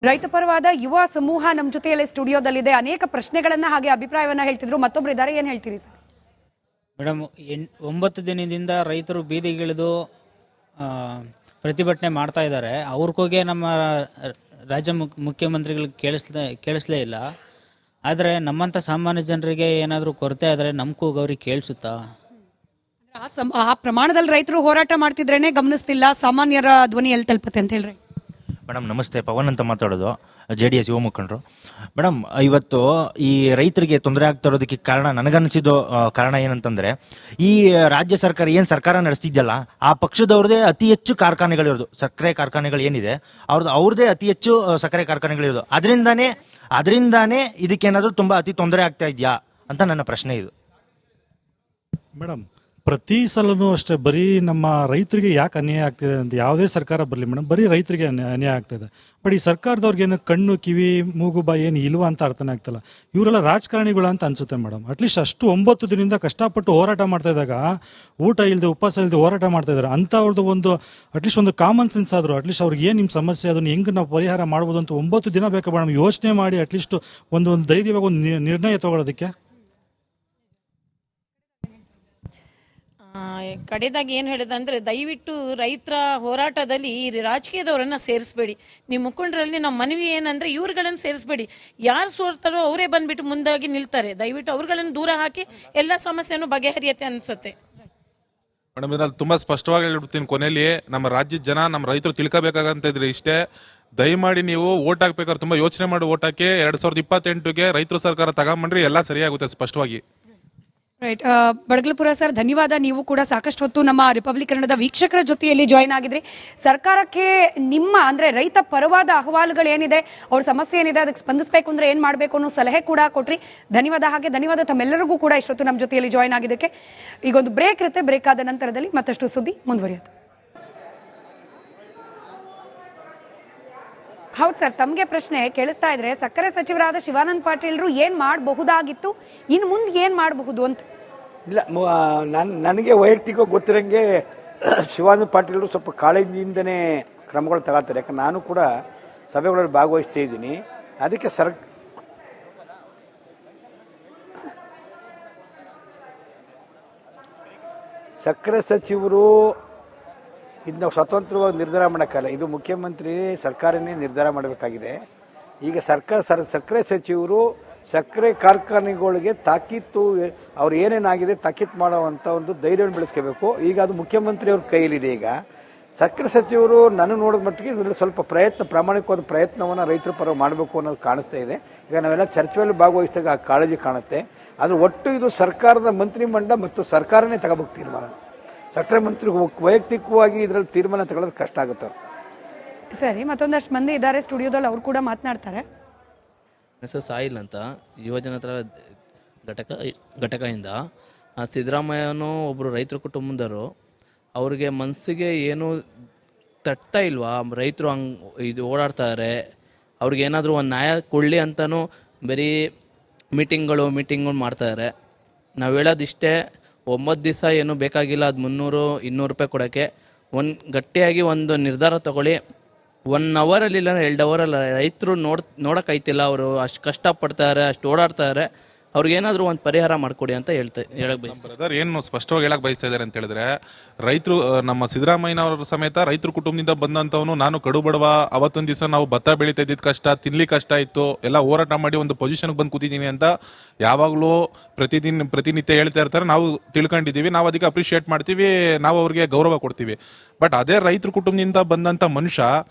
ರೈತ ಪರವಾದ ಯುವ ಸಮೂಹ ನಮ್ಮ ಜೊತೆಯಲ್ಲಿ ಸ್ಟುಡಿಯೋದಲ್ಲಿದೆ. ಅನೇಕ ಪ್ರಶ್ನೆಗಳನ್ನ ಹಾಗೆ ಅಭಿಪ್ರಾಯವನ್ನ ಹೇಳ್ತಿದ್ರು. ಮತ್ತೊಬ್ರು ಇದ್ದಾರೆ, ಏನ್ ಹೇಳ್ತೀರಿ ಸರ್? ಮೇಡಮ್, 9 ದಿನದಿಂದ ರೈತರು ಬೀದಿಗಿಳಿದು ಪ್ರತಿಭಟನೆ ಮಾಡ್ತಾ ಇದ್ದಾರೆ. ಅವ್ರಿಗೋಗೆ ನಮ್ಮ ರಾಜ್ಯ ಮುಖ್ಯಮಂತ್ರಿಗಳಿಗೆ ಕೇಳಿಸ್ಲೇ ಇಲ್ಲ. ಆದರೆ ನಮ್ಮಂಥ ಸಾಮಾನ್ಯ ಜನರಿಗೆ ಏನಾದರೂ ಕೊರತೆ ಆದರೆ ನಮ್ಮ ಕೂಗು ಅವ್ರಿಗೆ ಕೇಳಿಸುತ್ತಾ? ಆ ಪ್ರಮಾಣದಲ್ಲಿ ರೈತರು ಹೋರಾಟ ಮಾಡ್ತಿದ್ರೇನೆ ಗಮನಿಸ್ತಿಲ್ಲ, ಸಾಮಾನ್ಯರ ಧ್ವನಿ ಎಲ್ಲಿ ತಲುಪುತ್ತೆ ಅಂತ ಹೇಳ್ರಿ. ಮೇಡಮ್ ನಮಸ್ತೆ, ಪವನ್ ಅಂತ ಮಾತಾಡೋದು, JDS ಯುವ ಮುಖಂಡರು. ಮೇಡಮ್, ಇವತ್ತು ಈ ರೈತರಿಗೆ ತೊಂದರೆ ಆಗ್ತಾ ಇರೋದಕ್ಕೆ ಕಾರಣ ನನಗನ್ನಿಸಿದ್ದು ಕಾರಣ ಏನಂತಂದ್ರೆ, ಈ ರಾಜ್ಯ ಸರ್ಕಾರ ಏನು ಸರ್ಕಾರ ನಡೆಸ್ತಿದ್ಯಲ್ಲ, ಆ ಪಕ್ಷದವ್ರದೇ ಅತಿ ಹೆಚ್ಚು ಕಾರ್ಖಾನೆಗಳಿರೋದು, ಸಕ್ಕರೆ ಕಾರ್ಖಾನೆಗಳು ಏನಿದೆ ಅವ್ರದೇ ಅತಿ ಹೆಚ್ಚು ಸಕ್ಕರೆ ಕಾರ್ಖಾನೆಗಳಿರೋದು. ಅದರಿಂದಾನೇ ಇದಕ್ಕೇನಾದರೂ ತುಂಬ ಅತಿ ತೊಂದರೆ ಆಗ್ತಾ ಇದೆಯಾ ಅಂತ ನನ್ನ ಪ್ರಶ್ನೆ ಇದು. ಮೇಡಮ್, ಪ್ರತಿ ಸಲನೂ ಅಷ್ಟೇ ಬರೀ ನಮ್ಮ ರೈತರಿಗೆ ಯಾಕೆ ಅನ್ಯಾಯ ಆಗ್ತಿದೆ ಅಂತ ಯಾವುದೇ ಸರ್ಕಾರ ಬರಲಿ ಮೇಡಮ್, ಬರೀ ರೈತರಿಗೆ ಅನ್ಯಾಯ ಆಗ್ತಾಯಿದೆ. ಬಟ್ ಈ ಸರ್ಕಾರದವ್ರಿಗೇನು ಕಣ್ಣು ಕಿವಿ ಮೂಗು ಬಾಯಿ ಏನು ಇಲ್ವಾ ಅಂತ ಅರ್ಥನೇ ಆಗ್ತಿಲ್ಲ. ಇವರೆಲ್ಲ ರಾಜಕಾರಣಿಗಳು ಅಂತ ಅನ್ಸುತ್ತೆ ಮೇಡಮ್. ಅಟ್ಲೀಸ್ಟ್ ಅಷ್ಟು 9 ದಿನದಿಂದ ಕಷ್ಟಪಟ್ಟು ಹೋರಾಟ ಮಾಡ್ತಾ ಇದ್ದಾಗ, ಊಟ ಇಲ್ಲದೆ ಉಪವಾಸ ಇಲ್ಲದೆ ಹೋರಾಟ ಮಾಡ್ತಾ ಇದ್ದಾರೆ ಅಂಥವ್ರದ್ದು ಒಂದು ಅಟ್ಲೀಸ್ಟ್ ಒಂದು ಕಾಮನ್ ಸೆನ್ಸ್ ಆದರೂ, ಅಟ್ಲೀಸ್ಟ್ ಅವ್ರಿಗೆ ಏನು ನಿಮ್ಮ ಸಮಸ್ಯೆ ಅದನ್ನು ಹೆಂಗೆ ನಾವು ಪರಿಹಾರ ಮಾಡ್ಬೋದು ಅಂತ 9 ದಿನ ಬೇಕು ಮೇಡಮ್. ಯೋಚನೆ ಮಾಡಿ ಅಟ್ಲೀಸ್ಟ್ ಒಂದು ಧೈರ್ಯವಾಗಿ ಒಂದು ನಿರ್ಣಯ ತಗೊಳ್ಳೋದಕ್ಕೆ. ಕಡೆದಾಗಿ ಏನು ಹೇಳಿದಂದರೆ, ದಯವಿಟ್ಟು ರೈತರ ಹೋರಾಟದಲ್ಲಿ ಈ ರಾಜಕೀಯದವರನ್ನು ಸೇರಿಸ್ಬೇಡಿ. ನೀವು ಮುಖಂಡರಲ್ಲಿ ನಮ್ಮ ಮನವಿ ಏನಂದರೆ, ಇವ್ರುಗಳನ್ನು ಸೇರಿಸ್ಬೇಡಿ. ಯಾರು ಸೋರ್ತಾರೋ ಅವರೇ ಬಂದುಬಿಟ್ಟು ಮುಂದಾಗಿ ನಿಲ್ತಾರೆ. ದಯವಿಟ್ಟು ಅವ್ರುಗಳನ್ನು ದೂರ ಹಾಕಿ ಎಲ್ಲ ಸಮಸ್ಯೆನೂ ಬಗೆಹರಿಯತ್ತೆ ಅನಿಸುತ್ತೆ ಮೇಡಮ್. ಇದ್ರಲ್ಲಿ ತುಂಬ ಸ್ಪಷ್ಟವಾಗಿ ಹೇಳ್ಬಿಡ್ತೀನಿ, ಕೊನೆಯಲ್ಲಿ ನಮ್ಮ ರಾಜ್ಯದ ಜನ, ನಮ್ಮ ರೈತರು ತಿಳ್ಕೋಬೇಕಾಗಂತ ಇದ್ರೆ ಇಷ್ಟೇ, ದಯಮಾಡಿ ನೀವು ಓಟ್ ಹಾಕ್ಬೇಕಾದ್ರೆ ತುಂಬ ಯೋಚನೆ ಮಾಡಿ ಓಟ್ ಹಾಕಿ. 2028ಗೆ ರೈತರು ಸರ್ಕಾರ ತಗೊಂಬಂಡ್ರಿ, ಎಲ್ಲ ಸರಿಯಾಗುತ್ತೆ ಸ್ಪಷ್ಟವಾಗಿ. ರೈಟ್. ಬಡಗಲಪುರ ಸರ್, ಧನ್ಯವಾದ. ನೀವು ಕೂಡ ಸಾಕಷ್ಟು ಹೊತ್ತು ನಮ್ಮ ರಿಪಬ್ಲಿಕ್ ಕನ್ನಡದ ವೀಕ್ಷಕರ ಜೊತೆಯಲ್ಲಿ ಜಾಯ್ನ್ ಆಗಿದ್ರಿ. ಸರ್ಕಾರಕ್ಕೆ ನಿಮ್ಮ ಅಂದರೆ ರೈತ ಪರವಾದ ಅಹವಾಲುಗಳು ಏನಿದೆ, ಅವ್ರ ಸಮಸ್ಯೆ ಏನಿದೆ, ಅದಕ್ಕೆ ಸ್ಪಂದಿಸಬೇಕು ಅಂದರೆ ಏನು ಮಾಡಬೇಕು ಅನ್ನೋ ಸಲಹೆ ಕೂಡ ಕೊಟ್ರಿ. ಧನ್ಯವಾದ. ಹಾಗೆ ಧನ್ಯವಾದ ತಮ್ಮೆಲ್ಲರಿಗೂ ಕೂಡ ಇಷ್ಟೊತ್ತು ನಮ್ಮ ಜೊತೆಯಲ್ಲಿ ಜಾಯ್ನ್ ಆಗಿದ್ದಕ್ಕೆ. ಈಗೊಂದು ಬ್ರೇಕ್ ಇರುತ್ತೆ. ಬ್ರೇಕ್ ಆದ ನಂತರದಲ್ಲಿ ಮತ್ತಷ್ಟು ಸುದ್ದಿ ಮುಂದುವರಿಯುತ್ತೆ. ಹೌದು ಸರ್, ತಮಗೆ ಪ್ರಶ್ನೆ ಕೇಳಿಸ್ತಾ ಇದ್ರೆ, ಸಕ್ಕರೆ ಸಚಿವರಾದ ಶಿವಾನಂದ ಪಾಟೀಲ್ರು ಏನು ಮಾಡಬಹುದಾಗಿತ್ತು, ಇನ್ನು ಮುಂದೆ ಏನು ಮಾಡಬಹುದು ಅಂತ? ಇಲ್ಲ, ನನಗೆ ವೈಯಕ್ತಿಕವಾಗಿ ಗೊತ್ತಿರಂಗೆ ಶಿವಾನಂದ ಪಾಟೀಲ್ರು ಸ್ವಲ್ಪ ಕಾಳಜಿಯಿಂದನೇ ಕ್ರಮಗಳು ತಗೊಳ್ತಾರೆ. ಯಾಕಂದ್ರೆ ನಾನು ಕೂಡ ಸಭೆಗಳಲ್ಲಿ ಭಾಗವಹಿಸ್ತಾ ಇದ್ದೀನಿ. ಅದಕ್ಕೆ ಸಕ್ಕರೆ ಸಚಿವರು ಇದು ನಾವು ಸ್ವತಂತ್ರವಾಗಿ ನಿರ್ಧಾರ ಮಾಡೋಕ್ಕಲ್ಲ, ಇದು ಮುಖ್ಯಮಂತ್ರಿ ಸರ್ಕಾರನೇ ನಿರ್ಧಾರ ಮಾಡಬೇಕಾಗಿದೆ. ಈಗ ಸಕ್ಕರೆ ಸಚಿವರು ಸಕ್ಕರೆ ಕಾರ್ಖಾನೆಗಳಿಗೆ ತಾಕೀತು, ಅವ್ರು ಏನೇನಾಗಿದೆ ತಾಕೀತು ಮಾಡುವಂಥ ಒಂದು ಧೈರ್ಯವನ್ನು ಬೆಳೆಸ್ಕೋಬೇಕು. ಈಗ ಅದು ಮುಖ್ಯಮಂತ್ರಿಯವ್ರ ಕೈಯಲ್ಲಿದೆ. ಈಗ ಸಕ್ಕರೆ ಸಚಿವರು ನಾನು ನೋಡಿದ ಮಟ್ಟಿಗೆ ಇದರಲ್ಲಿ ಸ್ವಲ್ಪ ಪ್ರಾಮಾಣಿಕವಾದ ಪ್ರಯತ್ನವನ್ನು ರೈತರ ಪರ ಮಾಡಬೇಕು ಅನ್ನೋದು ಕಾಣಿಸ್ತಾ ಇದೆ. ಈಗ ನಾವೆಲ್ಲ ಚರ್ಚೆಯಲ್ಲಿ ಭಾಗವಹಿಸಿದಾಗ ಆ ಕಾಳಜಿ ಕಾಣುತ್ತೆ. ಆದರೆ ಒಟ್ಟು ಇದು ಸರ್ಕಾರದ ಮಂತ್ರಿಮಂಡಲ ಮತ್ತು ಸರ್ಕಾರನೇ ತಗೋಬೇಕು ತೀರ್ಮಾನ. ಸಕ್ಕರೆ ಮಂತ್ರಿ ವೈಯಕ್ತಿಕವಾಗಿ ಇದರಲ್ಲಿ ತೀರ್ಮಾನ ತಗೊಳ್ಳೋದು ಕಷ್ಟ ಆಗುತ್ತೆ. ಸರಿ, ಮತ್ತೊಂದಷ್ಟು ಮಂದಿ ಇದ್ದಾರೆ ಸ್ಟುಡಿಯೋದಲ್ಲಿ, ಅವ್ರು ಕೂಡ ಮಾತನಾಡ್ತಾರೆ. ಹೆಸರು ಸಾಯಿಲ್ ಅಂತ, ಯುವಜನ ಘಟಕದಿಂದ. ಸಿದ್ದರಾಮಯ್ಯನೂ ಒಬ್ಬರು ರೈತರ ಕುಟುಂಬದವರು. ಅವ್ರಿಗೆ ಮನಸ್ಸಿಗೆ ಏನು ತಟ್ತಾ ಇಲ್ವಾ? ರೈತರು ಇದು ಓಡಾಡ್ತಾರೆ, ಅವ್ರಿಗೇನಾದರೂ ಒಂದು ನ್ಯಾಯ ಕೊಡಲಿ ಅಂತಲೂ ಬರೀ ಮೀಟಿಂಗ್ಗಳು ಮಾಡ್ತಾಯಿದ್ದಾರೆ. ನಾವು ಹೇಳೋದಿಷ್ಟೇ, 9 ದಿವಸ ಏನೂ ಬೇಕಾಗಿಲ್ಲ, ಅದು 300-200 ರೂಪಾಯಿ ಕೊಡೋಕ್ಕೆ. ಗಟ್ಟಿಯಾಗಿ ಒಂದು ನಿರ್ಧಾರ ತಗೊಳ್ಳಿ. 1 ಅವರಲ್ಲಿ ಇಲ್ಲ 2 ಅವರಲ್ಲಿ ರೈತರು ನೋಡೋಕ್ಕಾಯ್ತಿಲ್ಲ. ಅವರು ಅಷ್ಟು ಕಷ್ಟಪಡ್ತಾರೆ, ಅಷ್ಟು ಓಡಾಡ್ತಾರೆ. ಅವ್ರಿಗೇನಾದರೂ ಒಂದು ಪರಿಹಾರ ಮಾಡಿಕೊಡಿ ಅಂತ ಹೇಳಕ್ ಬಯಸ್ತಾರೆ. ಬ್ರದರ್ ಏನು ಸ್ಪಷ್ಟವಾಗಿ ಹೇಳಕ್ ಬಯಸ್ತಾ ಇದ್ದಾರೆ ಅಂತ ಹೇಳಿದ್ರೆ, ರೈತರು ನಮ್ಮ ಸಿದ್ದರಾಮಯ್ಯನವರ ಸಮೇತ ರೈತರ ಕುಟುಂಬದಿಂದ ಬಂದಂಥವನು. ನಾನು ಕಡು ಬಡವ, ಅವತ್ತೊಂದು ದಿವಸ ನಾವು ಭತ್ತ ಬೆಳೀತಾ ಇದ್ದಿದ್ದು ಕಷ್ಟ, ತಿನ್ಲಿಕ್ಕೆ ಕಷ್ಟ ಇತ್ತು, ಎಲ್ಲ ಹೋರಾಟ ಮಾಡಿ ಒಂದು ಪೊಸಿಷನ್ಗೆ ಬಂದು ಕೂತಿದ್ದೀನಿ ಅಂತ ಯಾವಾಗಲೂ ಪ್ರತಿನಿತ್ಯ ಹೇಳ್ತಾ ಇರ್ತಾರೆ. ನಾವು ತಿಳ್ಕೊಂಡಿದ್ದೀವಿ, ನಾವು ಅದಕ್ಕೆ ಅಪ್ರಿಷಿಯೇಟ್ ಮಾಡ್ತೀವಿ, ನಾವು ಅವ್ರಿಗೆ ಗೌರವ ಕೊಡ್ತೀವಿ. ಬಟ್ ಅದೇ ರೈತರ ಕುಟುಂಬದಿಂದ ಬಂದಂಥ ಮನುಷ್ಯ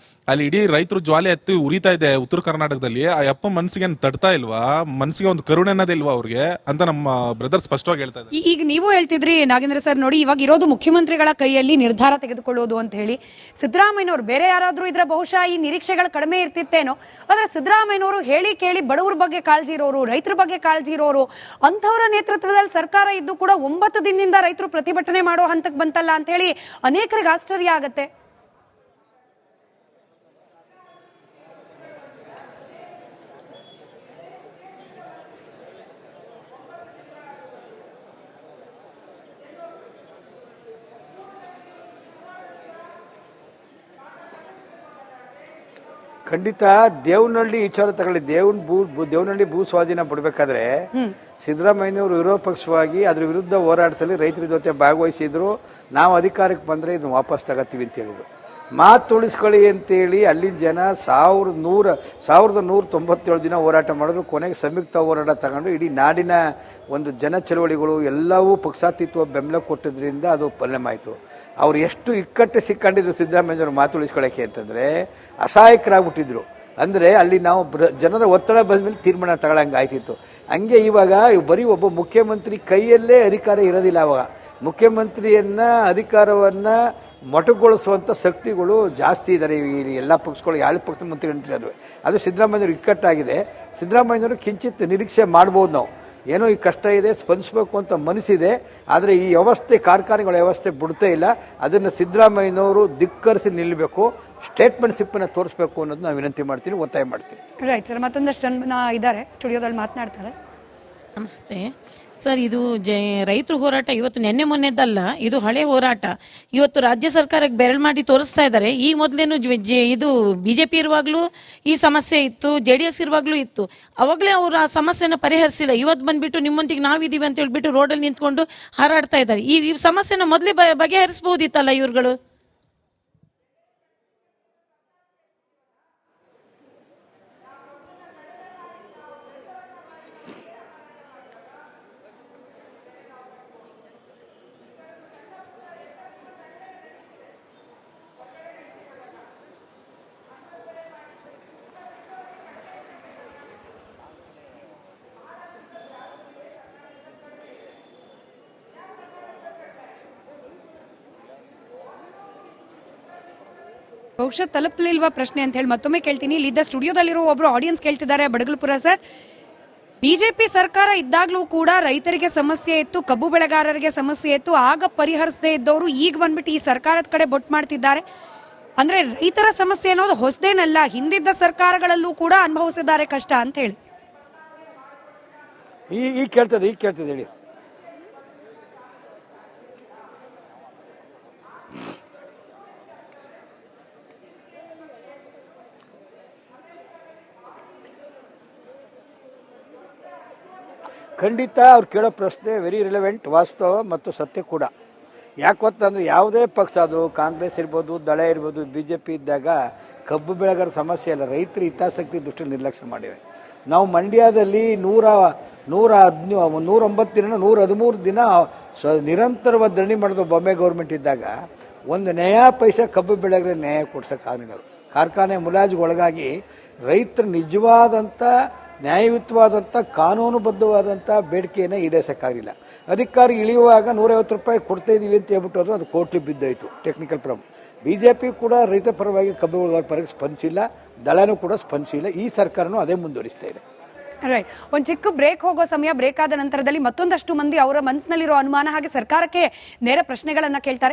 ಅಲ್ಲಿ ಇಡೀ ರೈತರು ಜ್ವಾಲೆ ಎತ್ತಿ ಉರಿತಾ ಇದೆ ಉತ್ತರ ಕರ್ನಾಟಕದಲ್ಲಿ. ಆ ಯಪ್ಪ ಮನಸ್ಸಿಗೆ ತಡ್ತಾ ಇಲ್ವಾ? ಮನಸ್ಸಿಗೆ ಒಂದು ಕರುಣೆ ಅನ್ನೋದಿಲ್ವಾ ಅವ್ರಿಗೆ ಅಂತ ನಮ್ಮ ಬ್ರದರ್ ಸ್ಪಷ್ಟವಾಗಿ ಹೇಳ್ತಾ ಇದ್ದಾರೆ. ಈಗ ನೀವು ಹೇಳ್ತಿದ್ರಿ ನಾಗೇಂದ್ರ ಸರ್, ನೋಡಿ ಇವಾಗ ಇರೋದು ಮುಖ್ಯಮಂತ್ರಿಗಳ ಕೈಯಲ್ಲಿ ನಿರ್ಧಾರ ತೆಗೆದುಕೊಳ್ಳೋದು ಅಂತ ಹೇಳಿ. ಸಿದ್ದರಾಮಯ್ಯನವರು ಬೇರೆ ಯಾರಾದ್ರೂ ಇದ್ರೆ ಬಹುಶಃ ಈ ನಿರೀಕ್ಷೆಗಳು ಕಡಿಮೆ ಇರ್ತಿತ್ತೇನೋ. ಆದ್ರೆ ಸಿದ್ದರಾಮಯ್ಯನವರು ಹೇಳಿ ಕೇಳಿ ಬಡವರ ಬಗ್ಗೆ ಕಾಳಜಿ ಇರೋರು, ರೈತರ ಬಗ್ಗೆ ಕಾಳಜಿ ಇರೋರು, ಅಂಥವರ ನೇತೃತ್ವದಲ್ಲಿ ಸರ್ಕಾರ ಇದ್ದು ಕೂಡ 9 ದಿನದಿಂದ ರೈತರು ಪ್ರತಿಭಟನೆ ಮಾಡೋ ಹಂತಕ್ಕೆ ಬಂತಲ್ಲ ಅಂತ ಹೇಳಿ ಅನೇಕರಿಗೆ ಆಶ್ಚರ್ಯ ಆಗತ್ತೆ. ಖಂಡಿತ ದೇವನಹಳ್ಳಿ ವಿಚಾರ ತಗೊಳ್ಳಿ. ದೇವನಹಳ್ಳಿ ಭೂ ಸ್ವಾಧೀನ ಬಿಡಬೇಕಾದ್ರೆ ಸಿದ್ದರಾಮಯ್ಯನವರು ವಿರೋಧ ಪಕ್ಷವಾಗಿ ಅದ್ರ ವಿರುದ್ಧ ಹೋರಾಟದಲ್ಲಿ ರೈತರ ಜೊತೆ ಭಾಗವಹಿಸಿದ್ರು. ನಾವು ಅಧಿಕಾರಕ್ಕೆ ಬಂದ್ರೆ ಇದನ್ನ ವಾಪಸ್ ತಗೋತೀವಿ ಅಂತ ಹೇಳಿದ್ರು. ಮಾತು ಉಳಿಸ್ಕೊಳ್ಳಿ ಅಂತೇಳಿ ಅಲ್ಲಿನ ಜನ 1197 ದಿನ ಹೋರಾಟ ಮಾಡಿದ್ರು. ಕೊನೆಗೆ ಸಂಯುಕ್ತ ಹೋರಾಟ ತಗೊಂಡು ಇಡೀ ನಾಡಿನ ಒಂದು ಜನ ಚಳವಳಿಗಳು ಎಲ್ಲವೂ ಪಕ್ಷಾತೀತ್ವ ಬೆಂಬಲ ಕೊಟ್ಟಿದ್ರಿಂದ ಅದು ಪರಿಣಾಮ ಆಯಿತು. ಅವ್ರು ಎಷ್ಟು ಇಕ್ಕಟ್ಟು ಸಿಕ್ಕೊಂಡಿದ್ರು ಸಿದ್ದರಾಮಯ್ಯವರು ಮಾತು ಉಳಿಸ್ಕೊಳ್ಳೋಕೆ ಅಂತಂದ್ರೆ ಅಸಹಾಯಕರಾಗ್ಬಿಟ್ಟಿದ್ರು. ಅಂದ್ರೆ ಅಲ್ಲಿ ನಾವು ಜನರ ಒತ್ತಡ ಬಂದ ಮೇಲೆ ತೀರ್ಮಾನ ತಗೊಳ್ಳಂಗೆ ಆಯ್ತಿತ್ತು. ಹಂಗೆ ಇವಾಗ ಬರೀ ಒಬ್ಬ ಮುಖ್ಯಮಂತ್ರಿ ಕೈಯಲ್ಲೇ ಅಧಿಕಾರ ಇರೋದಿಲ್ಲ. ಅವಾಗ ಮುಖ್ಯಮಂತ್ರಿಯನ್ನ ಅಧಿಕಾರವನ್ನ ಮೊಟಕುಗೊಳಿಸುವಂಥ ಶಕ್ತಿಗಳು ಜಾಸ್ತಿ ಇದ್ದಾರೆ ಈ ಎಲ್ಲ ಪಕ್ಷಗಳು. ಯಾವ ಪಕ್ಷದ ಮಂತ್ರಿಗಳು ಅದು ಸಿದ್ದರಾಮಯ್ಯವ್ರು ಇಕ್ಕಟ್ಟಾಗಿದೆ. ಸಿದ್ದರಾಮಯ್ಯವರು ಕಿಂಚಿತ್ ನಿರೀಕ್ಷೆ ಮಾಡ್ಬೋದು. ನಾವು ಏನೋ ಈ ಕಷ್ಟ ಇದೆ, ಸ್ಪಂದಿಸಬೇಕು ಅಂತ ಮನಸ್ಸಿದೆ. ಆದರೆ ಈ ವ್ಯವಸ್ಥೆ ಕಾರ್ಖಾನೆಗಳ ವ್ಯವಸ್ಥೆ ಬಿಡ್ತಾ ಇಲ್ಲ. ಅದನ್ನು ಸಿದ್ದರಾಮಯ್ಯನವರು ಧಿಕ್ಕರಿಸಿ ನಿಲ್ಲಬೇಕು, ಸ್ಟೇಟ್ಮೆಂಟ್ಶಿಪ್ಪನ್ನು ತೋರಿಸಬೇಕು ಅನ್ನೋದು ನಾವು ವಿನಂತಿ ಮಾಡ್ತೀನಿ, ಒತ್ತಾಯ ಮಾಡ್ತೀನಿ. ರೈಟ್ ಸರ್, ಮತ್ತೊಂದಷ್ಟು ಜನ ಇದ್ದಾರೆ ಸ್ಟುಡಿಯೋದಲ್ಲಿ ಮಾತನಾಡ್ತಾರೆ. ನಮಸ್ತೆ ಸರ್. ಇದು ರೈತರ ಹೋರಾಟ ಇವತ್ತು ನೆನ್ನೆ ಮೊನ್ನೆದಲ್ಲ, ಇದು ಹಳೆ ಹೋರಾಟ. ಇವತ್ತು ರಾಜ್ಯ ಸರ್ಕಾರಕ್ಕೆ ಬೆರಳು ಮಾಡಿ ತೋರಿಸ್ತಾ ಇದ್ದಾರೆ. ಈ ಮೊದಲೇನು ಇದು BJP ಇರುವಾಗಲೂ ಈ ಸಮಸ್ಯೆ ಇತ್ತು, JDS ಇರುವಾಗಲೂ ಇತ್ತು. ಅವಾಗಲೇ ಅವರು ಆ ಸಮಸ್ಯೆನ ಪರಿಹರಿಸಿಲ್ಲ. ಇವತ್ತು ಬಂದ್ಬಿಟ್ಟು ನಿಮ್ಮೊಂದಿಗೆ ನಾವಿದ್ದೀವಿ ಅಂತ ಹೇಳ್ಬಿಟ್ಟು ರೋಡಲ್ಲಿ ನಿಂತ್ಕೊಂಡು ಹಾರಾಡ್ತಾ ಇದ್ದಾರೆ. ಈ ಸಮಸ್ಯೆನ ಮೊದಲೇ ಬಗೆಹರಿಸಬಹುದಿತ್ತಲ್ಲ ಇವ್ರುಗಳು. ಬಹುಶಃ ತಲುಪಲಿಲ್ವಾ ಪ್ರಶ್ನೆ ಅಂತ ಹೇಳಿ ಮತ್ತೊಮ್ಮೆ ಕೇಳ್ತೀನಿ. ಇಲ್ಲಿದ್ದ ಸ್ಟುಡಿಯೋದಲ್ಲಿರೋ ಒಬ್ರು ಆಡಿಯನ್ಸ್ ಕೇಳ್ತಿದ್ದಾರೆ. ಬಡಗಲಪುರ ಸರ್, BJP ಸರ್ಕಾರ ಇದ್ದಾಗಲೂ ಕೂಡ ರೈತರಿಗೆ ಸಮಸ್ಯೆ ಇತ್ತು, ಕಬ್ಬು ಬೆಳೆಗಾರರಿಗೆ ಸಮಸ್ಯೆ ಇತ್ತು. ಆಗ ಪರಿಹರಿಸದೇ ಇದ್ದವರು ಈಗ ಬಂದ್ಬಿಟ್ಟು ಈ ಸರ್ಕಾರದ ಕಡೆ ಬೊಟ್ಟು ಮಾಡ್ತಿದ್ದಾರೆ. ಅಂದ್ರೆ ರೈತರ ಸಮಸ್ಯೆ ಅನ್ನೋದು ಹೊಸದೇನಲ್ಲ, ಹಿಂದಿದ್ದ ಸರ್ಕಾರಗಳಲ್ಲೂ ಕೂಡ ಅನುಭವಿಸಿದ್ದಾರೆ ಕಷ್ಟ ಅಂತ ಹೇಳಿ. ಈಗ ಕೇಳ್ತದೆ ಹೇಳಿ. ಖಂಡಿತ ಅವ್ರು ಕೇಳೋ ಪ್ರಶ್ನೆ ವೆರಿ ರಿಲೆವೆಂಟ್, ವಾಸ್ತವ ಮತ್ತು ಸತ್ಯ ಕೂಡ. ಯಾಕೊತ್ತಂದ್ರೆ ಯಾವುದೇ ಪಕ್ಷ, ಅದು ಕಾಂಗ್ರೆಸ್ ಇರ್ಬೋದು, ದಳ ಇರ್ಬೋದು, BJP ಇದ್ದಾಗ ಕಬ್ಬು ಬೆಳೆಗಾರ ಸಮಸ್ಯೆ ಇಲ್ಲ, ರೈತರ ಹಿತಾಸಕ್ತಿ ದೃಷ್ಟಿ ನಿರ್ಲಕ್ಷ್ಯ ಮಾಡಿವೆ. ನಾವು ಮಂಡ್ಯದಲ್ಲಿ 109 ದಿನ 113 ದಿನ ನಿರಂತರವಾದ ಧರಣಿ ಮಾಡಿದ ಬೊಮ್ಮೆ ಗೌರ್ಮೆಂಟ್ ಇದ್ದಾಗ ಒಂದು ನಯಾ ಪೈಸಾ ಕಬ್ಬು ಬೆಳೆಗಾರ ನ್ಯಾಯ ಕೊಡ್ಸೋಕ್ಕಾಗಲಿಲ್ಲ. ಕಾರ್ಖಾನೆ ಮುಲಾಜಿಗೆ ಒಳಗಾಗಿ ರೈತರ ನಿಜವಾದಂಥ ನ್ಯಾಯಯುತವಾದಂಥ ಕಾನೂನುಬದ್ಧವಾದಂಥ ಬೇಡಿಕೆಯನ್ನು ಈಡೇರಿಸೋಕ್ಕಾಗಲಿಲ್ಲ. ಅಧಿಕಾರಿ ಇಳಿಯುವಾಗ 150 ರೂಪಾಯಿ ಕೊಡ್ತಾ ಇದೀವಿ ಅಂತ ಹೇಳ್ಬಿಟ್ಟು ಅದು ಕೋರ್ಟಿಗೆ ಬಿದ್ದಾಯಿತು ಟೆಕ್ನಿಕಲ್ ಪ್ರಾಬ್ಲಮ್. BJP ಕೂಡ ರೈತ ಪರವಾಗಿ ಕಬ್ಬು ಬೆಳೆಗಾರರ ಪರವಾಗಿ ಸ್ಪಂದಿಸಿಲ್ಲ, ದಳನೂ ಕೂಡ ಸ್ಪಂದಿಸಿಲ್ಲ. ಈ ಸರ್ಕಾರನೂ ಅದೇ ಮುಂದುವರಿಸ್ತಾ ಇದೆ. ರೈಟ್, ಒಂದು ಚಿಕ್ಕ ಬ್ರೇಕ್ ಹೋಗೋ ಸಮಯ. ಬ್ರೇಕ್ ಆದ ನಂತರದಲ್ಲಿ ಮತ್ತೊಂದಷ್ಟು ಮಂದಿ ಅವರ ಮನಸ್ಸಿನಲ್ಲಿರೋ ಅನುಮಾನ ಹಾಗೆ ಸರ್ಕಾರಕ್ಕೆ ನೇರ ಪ್ರಶ್ನೆಗಳನ್ನ ಕೇಳ್ತಾರೆ.